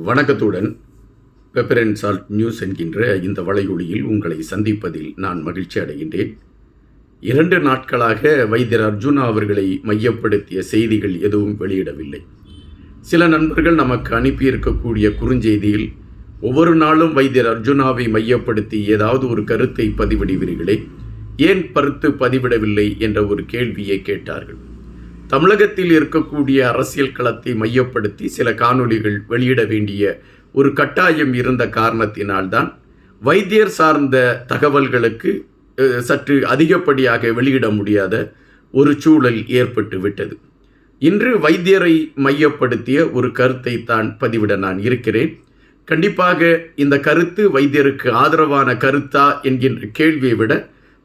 வணக்கத்துடன் pepper and salt news என்கின்ற இந்த வலையொலியில் உங்களை சந்திப்பதில் நான் மகிழ்ச்சி அடைகின்றேன். 2 நாட்களாக வைத்தியர் அர்ஜுனா அவர்களை மையப்படுத்திய செய்திகள் எதுவும் வெளியிடவில்லை. சில நண்பர்கள் நமக்கு அனுப்பியிருக்கக்கூடிய குறுஞ்செய்தியில் ஒவ்வொரு நாளும் வைத்தியர் அர்ஜுனாவை மையப்படுத்தி ஏதாவது ஒரு கருத்தை பதிவிடுவீர்களே, ஏன் கருத்து பதிவிடவில்லை என்ற ஒரு கேள்வியை கேட்டார்கள். தமிழகத்தில் இருக்கக்கூடிய அரசியல் களத்தை மையப்படுத்தி சில காணொளிகள் வெளியிட வேண்டிய ஒரு கட்டாயம் இருந்த காரணத்தினால்தான் வைத்தியர் சார்ந்த தகவல்களுக்கு சற்று அதிகப்படியாக வெளியிட முடியாத ஒரு சூழல் ஏற்பட்டு விட்டது. இன்று வைத்தியரை மையப்படுத்திய ஒரு கருத்தை தான் பதிவிட நான் இருக்கிறேன். கண்டிப்பாக இந்த கருத்து வைத்தியருக்கு ஆதரவான கருத்தா என்கின்ற கேள்வியை விட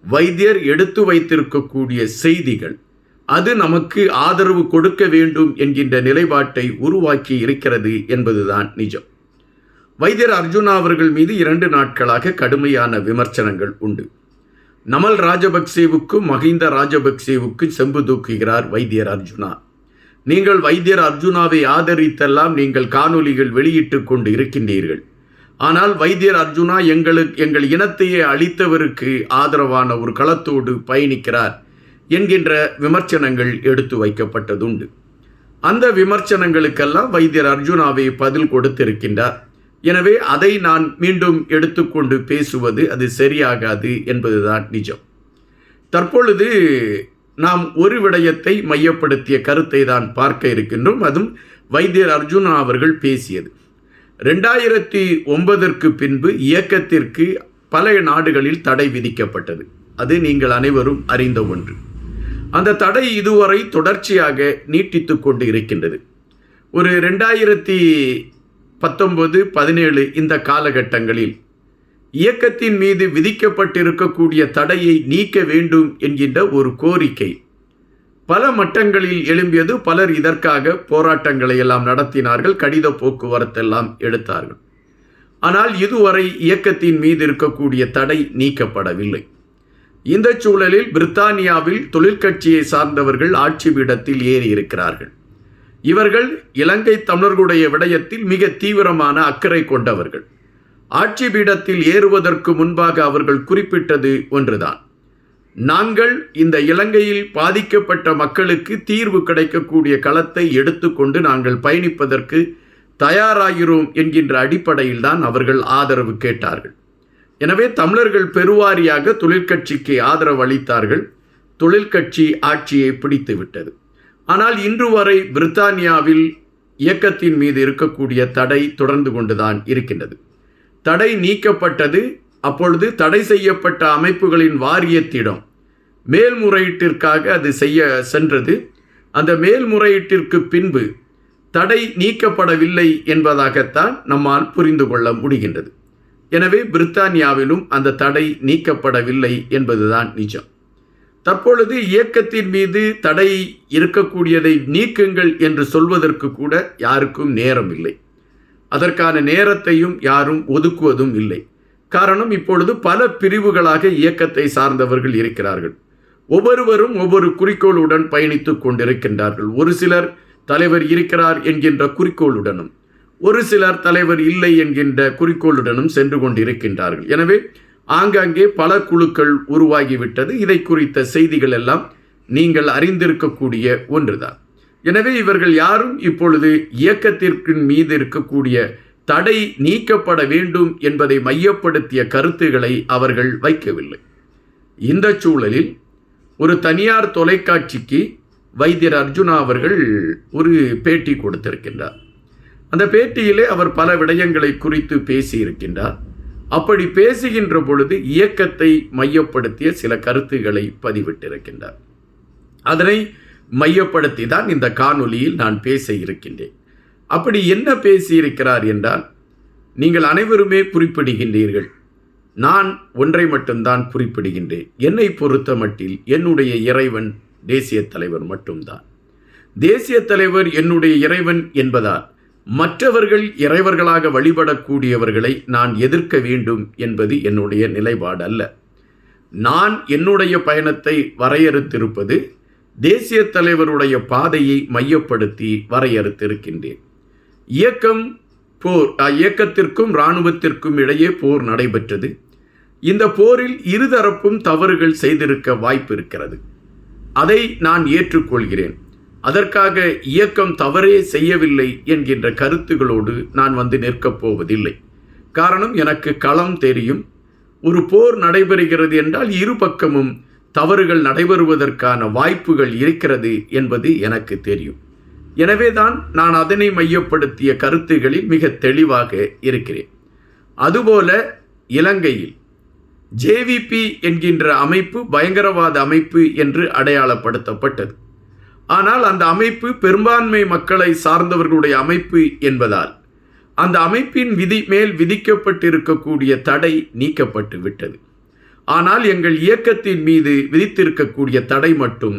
வைத்தியர் எடுத்து வைத்திருக்கக்கூடிய செய்திகள் அது நமக்கு ஆதரவு கொடுக்க வேண்டும் என்கின்ற நிலைப்பாட்டை உருவாக்கி இருக்கிறது என்பதுதான் நிஜம். வைத்தியர் அர்ஜுனா அவர்கள் மீது 2 நாட்களாக கடுமையான விமர்சனங்கள் உண்டு. நமல் ராஜபக்சேவுக்கும் மஹிந்த ராஜபக்சேவுக்கும் செம்பு தூக்குகிறார் வைத்தியர் அர்ஜுனா. நீங்கள் வைத்தியர் அர்ஜுனாவை ஆதரித்தெல்லாம் நீங்கள் காணொலிகள் வெளியிட்டு கொண்டு இருக்கின்றீர்கள். ஆனால் வைத்தியர் அர்ஜுனா எங்கள் இனத்தையே அழித்தவருக்கு ஆதரவான ஒரு களத்தோடு பயணிக்கிறார் என்கின்ற விமர்சனங்கள் எடுத்து வைக்கப்பட்டதுண்டு. அந்த விமர்சனங்களுக்கெல்லாம் வைத்தியர் அர்ஜுனாவை பதில் கொடுத்திருக்கின்றார். எனவே அதை நான் மீண்டும் எடுத்துக்கொண்டு பேசுவது அது சரியாகாது என்பதுதான் நிஜம். தற்பொழுது நாம் ஒரு விடயத்தை மையப்படுத்திய கருத்தை தான் பார்க்க இருக்கின்றோம். அதுவும் வைத்தியர் அர்ஜுனா அவர்கள் பேசியது 2009 பின்பு இயக்கத்திற்கு பல நாடுகளில் தடை விதிக்கப்பட்டது. அது நீங்கள் அனைவரும் அறிந்த ஒன்று. அந்த தடை இதுவரை தொடர்ச்சியாக நீட்டித்து கொண்டு இருக்கின்றது. ஒரு 2019-17 இந்த காலகட்டங்களில் இயக்கத்தின் மீது விதிக்கப்பட்டிருக்கக்கூடிய தடையை நீக்க வேண்டும் என்கின்ற ஒரு கோரிக்கை பல மட்டங்களில் எழும்பியது. பலர் இதற்காக போராட்டங்களை எல்லாம் நடத்தினார்கள், கடித போக்குவரத்தெல்லாம் எடுத்தார்கள். ஆனால் இதுவரை இயக்கத்தின் மீது இருக்கக்கூடிய தடை நீக்கப்படவில்லை. இந்த சூழலில் பிரித்தானியாவில் தொழிற்கட்சியை சார்ந்தவர்கள் ஆட்சி பீடத்தில் ஏறி இருக்கிறார்கள். இவர்கள் இலங்கை தமிழர்களுடைய விடயத்தில் மிக தீவிரமான அக்கறை கொண்டவர்கள். ஆட்சி பீடத்தில் ஏறுவதற்கு முன்பாக அவர்கள் குறிப்பிட்டது ஒன்றுதான், நாங்கள் இந்த இலங்கையில் பாதிக்கப்பட்ட மக்களுக்கு தீர்வு கிடைக்கக்கூடிய களத்தை எடுத்துக்கொண்டு நாங்கள் பயணிப்பதற்கு தயாராகிறோம் என்கின்ற அடிப்படையில் தான் அவர்கள் ஆதரவு கேட்டார்கள். எனவே தமிழர்கள் பெருவாரியாக தொழிற்கட்சிக்கு ஆதரவு அளித்தார்கள். தொழிற்கட்சி ஆட்சியை பிடித்து விட்டது. ஆனால் இன்று வரை பிரித்தானியாவில் இயக்கத்தின் மீது இருக்கக்கூடிய தடை தொடர்ந்து கொண்டுதான் இருக்கின்றது. தடை நீக்கப்பட்டது. அப்பொழுது தடை செய்யப்பட்ட அமைப்புகளின் வாரியத்திடம் மேல்முறையீட்டிற்காக அது செய்ய சென்றது. அந்த மேல்முறையீட்டிற்கு பின்பு தடை நீக்கப்படவில்லை என்பதாகத்தான் நம்மால் புரிந்து கொள்ள முடிகின்றது. எனவே பிரித்தானியாவிலும் அந்த தடை நீக்கப்படவில்லை என்பதுதான் நிஜம். தற்பொழுது இயக்கத்தின் மீது தடை இருக்கக்கூடியதை நீக்குங்கள் என்று சொல்வதற்கு கூட யாருக்கும் நேரம் இல்லை. அதற்கான நேரத்தையும் யாரும் ஒதுக்குவதும் இல்லை. காரணம், இப்பொழுது பல பிரிவுகளாக இயக்கத்தை சார்ந்தவர்கள் இருக்கிறார்கள். ஒவ்வொருவரும் ஒவ்வொரு குறிக்கோளுடன் பயணித்து கொண்டிருக்கின்றார்கள். ஒரு சிலர் தலைவர் இருக்கிறார் என்கின்ற குறிக்கோளுடனும், ஒரு சிலர் தலைவர் இல்லை என்கின்ற குறிக்கோளுடனும் சென்று கொண்டிருக்கின்றார்கள். எனவே ஆங்காங்கே பல குழுக்கள் உருவாகிவிட்டது. இதை குறித்த செய்திகள் எல்லாம் நீங்கள் அறிந்திருக்கக்கூடிய ஒன்றுதான். எனவே இவர்கள் யாரும் இப்பொழுது இயக்கத்திற்கு மீது இருக்கக்கூடிய தடை நீக்கப்பட வேண்டும் என்பதை மையப்படுத்திய கருத்துக்களை அவர்கள் வைக்கவில்லை. இந்த சூழலில் ஒரு தனியார் தொலைக்காட்சிக்கு வைத்தியர் அர்ஜுனா அவர்கள் ஒரு பேட்டி கொடுத்திருக்கின்றார். அந்த பேட்டியிலே அவர் பல விடயங்களை குறித்து பேசியிருக்கின்றார். அப்படி பேசுகின்ற பொழுது இயக்கத்தை மையப்படுத்திய சில கருத்துக்களை பதிவிட்டிருக்கின்றார். அதனை மையப்படுத்தி தான் இந்த காணொலியில் நான் பேச இருக்கின்றேன். அப்படி என்ன பேசியிருக்கிறார் என்றால், நீங்கள் அனைவருமே குறிப்பிடுகின்றீர்கள், நான் ஒன்றை மட்டும்தான் குறிப்பிடுகின்றேன். என்னை பொறுத்த மட்டில் என்னுடைய இறைவன் தேசிய தலைவர் மட்டும்தான். தேசிய தலைவர் என்னுடைய இறைவன் என்பதால் மற்றவர்கள் இறைவர்களாக வழிபடக்கூடியவர்களை நான் எதிர்க்க வேண்டும் என்பது என்னுடைய நிலைப்பாடு அல்ல. நான் என்னுடைய பயணத்தை வரையறுத்திருப்பது தேசிய தலைவருடைய பாதையை மையப்படுத்தி வரையறுத்திருக்கின்றேன். இயக்கம் போர் இயக்கத்திற்கும் இராணுவத்திற்கும் இடையே போர் நடைபெற்றது. இந்த போரில் இருதரப்பும் தவறுகள் செய்திருக்க வாய்ப்பு இருக்கிறது. அதை நான் ஏற்றுக்கொள்கிறேன். அதற்காக இயக்கம் தவறே செய்யவில்லை என்கின்ற கருத்துகளோடு நான் வந்து நிற்கப் போவதில்லை. காரணம், எனக்கு களம் தெரியும். ஒரு போர் நடைபெறுகிறது என்றால் இரு பக்கமும் தவறுகள் நடைபெறுவதற்கான வாய்ப்புகள் இருக்கிறது என்பது எனக்கு தெரியும். எனவேதான் நான் அதனை மையப்படுத்திய கருத்துகளில் மிக தெளிவாக இருக்கிறேன். அதுபோல இலங்கையில் ஜேவிபி என்கின்ற அமைப்பு பயங்கரவாத அமைப்பு என்று அடையாளப்படுத்தப்பட்டது. ஆனால் அந்த அமைப்பு பெரும்பான்மை மக்களை சார்ந்தவர்களுடைய அமைப்பு என்பதால் அந்த அமைப்பின் மேல் விதிக்கப்பட்டிருக்கக்கூடிய தடை நீக்கப்பட்டு விட்டது. ஆனால் எங்கள் இயக்கத்தின் மீது விதித்திருக்கக்கூடிய தடை மட்டும்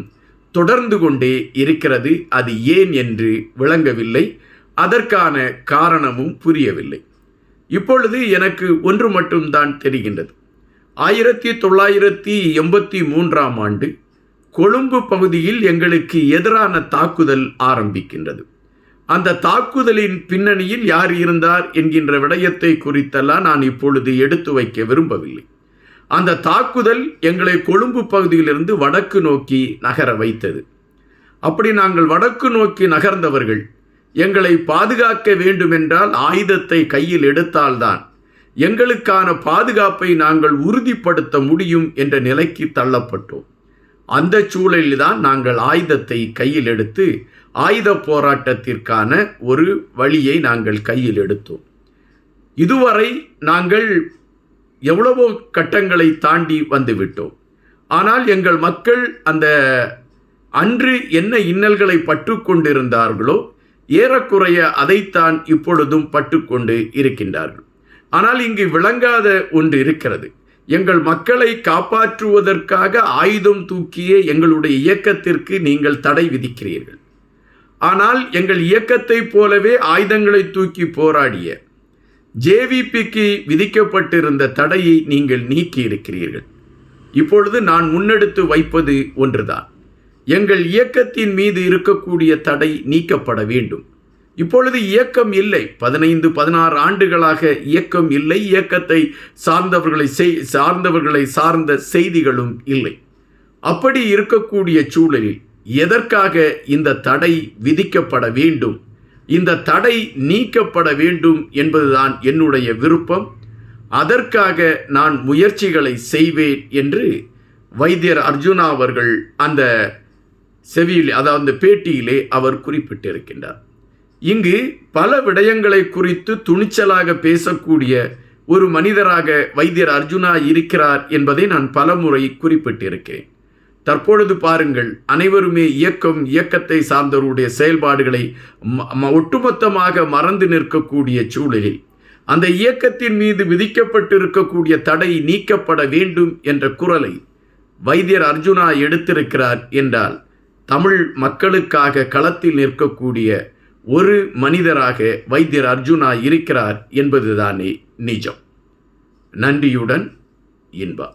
தொடர்ந்து கொண்டே இருக்கிறது. அது ஏன் என்று விளங்கவில்லை. அதற்கான காரணமும் புரியவில்லை. இப்பொழுது எனக்கு ஒன்று மட்டும்தான் தெரிகின்றது. 1983ஆம் ஆண்டு கொழும்பு பகுதியில் எங்களுக்கு எதிரான தாக்குதல் ஆரம்பிக்கின்றது. அந்த தாக்குதலின் பின்னணியில் யார் இருந்தார் என்கின்ற விடயத்தை குறித்தெல்லாம் நான் இப்பொழுது எடுத்து வைக்க விரும்பவில்லை. அந்த தாக்குதல் எங்களை கொழும்பு பகுதியிலிருந்து வடக்கு நோக்கி நகர வைத்தது. அப்படி நாங்கள் வடக்கு நோக்கி நகர்ந்தவர்கள் எங்களை பாதுகாக்க வேண்டுமென்றால் ஆயுதத்தை கையில் எடுத்தால்தான் எங்களுக்கான பாதுகாப்பை நாங்கள் உறுதிப்படுத்த முடியும் என்ற நிலைக்கு தள்ளப்பட்டோம். அந்த சூழலில்தான் நாங்கள் ஆயுதத்தை கையில் எடுத்து ஆயுத போராட்டத்திற்கான ஒரு வழியை நாங்கள் கையில் எடுத்தோம். இதுவரை நாங்கள் எவ்வளவோ கட்டங்களை தாண்டி வந்துவிட்டோம். ஆனால் எங்கள் மக்கள் அந்த அன்று என்ன இன்னல்களை பற்று கொண்டிருந்தார்களோ ஏறக்குறைய அதைத்தான் இப்பொழுதும் பற்றுக்கொண்டு இருக்கின்றார்கள். ஆனால் இங்கு விளங்காத ஒன்று இருக்கிறது. எங்கள் மக்களை காப்பாற்றுவதற்காக ஆயுதம் தூக்கிய எங்களுடைய இயக்கத்திற்கு நீங்கள் தடை விதிக்கிறீர்கள். ஆனால் எங்கள் இயக்கத்தை போலவே ஆயுதங்களை தூக்கி போராடிய ஜேவிபிக்கு விதிக்கப்பட்டிருந்த தடையை நீங்கள் நீக்கி இருக்கிறீர்கள். இப்பொழுது நான் முன்னெடுத்து வைப்பது ஒன்றுதான். எங்கள் இயக்கத்தின் மீது இருக்கக்கூடிய தடை நீக்கப்பட வேண்டும். இப்பொழுது இயக்கம் இல்லை. 15-16 ஆண்டுகளாக இயக்கம் இல்லை. இயக்கத்தை சார்ந்தவர்களை சார்ந்த செய்திகளும் இல்லை. அப்படி இருக்கக்கூடிய சூழலில் எதற்காக இந்த தடை விதிக்கப்பட வேண்டும், இந்த தடை நீக்கப்பட வேண்டும் என்பதுதான் என்னுடைய விருப்பம். அதற்காக நான் முயற்சிகளை செய்வேன் என்று வைத்தியர் அர்ஜுனா அவர்கள் அந்த செவியில், அதாவது பேட்டியிலே அவர் குறிப்பிட்டிருக்கின்றார். இங்கு பல விடயங்களை குறித்து துணிச்சலாக பேசக்கூடிய ஒரு மனிதராக வைத்தியர் அர்ஜுனா இருக்கிறார் என்பதை நான் பலமுறை குறிப்பிட்டிருக்கிறேன். தற்பொழுது பாருங்கள், அனைவருமே இயக்கத்தை சார்ந்தவருடைய செயல்பாடுகளை ஒட்டுமொத்தமாக மறந்து நிற்கக்கூடிய சூழலில் அந்த இயக்கத்தின் மீது விதிக்கப்பட்டிருக்கக்கூடிய தடை நீக்கப்பட வேண்டும் என்ற குரலை வைத்தியர் அர்ஜுனா எடுத்திருக்கிறார் என்றால் தமிழ் மக்களுக்காக களத்தில் நிற்கக்கூடிய ஒரு மனிதராக வைத்தியர் அர்ஜுனா இருக்கிறார் என்பதுதானே நிஜம். நன்றியுடன் இன்பா.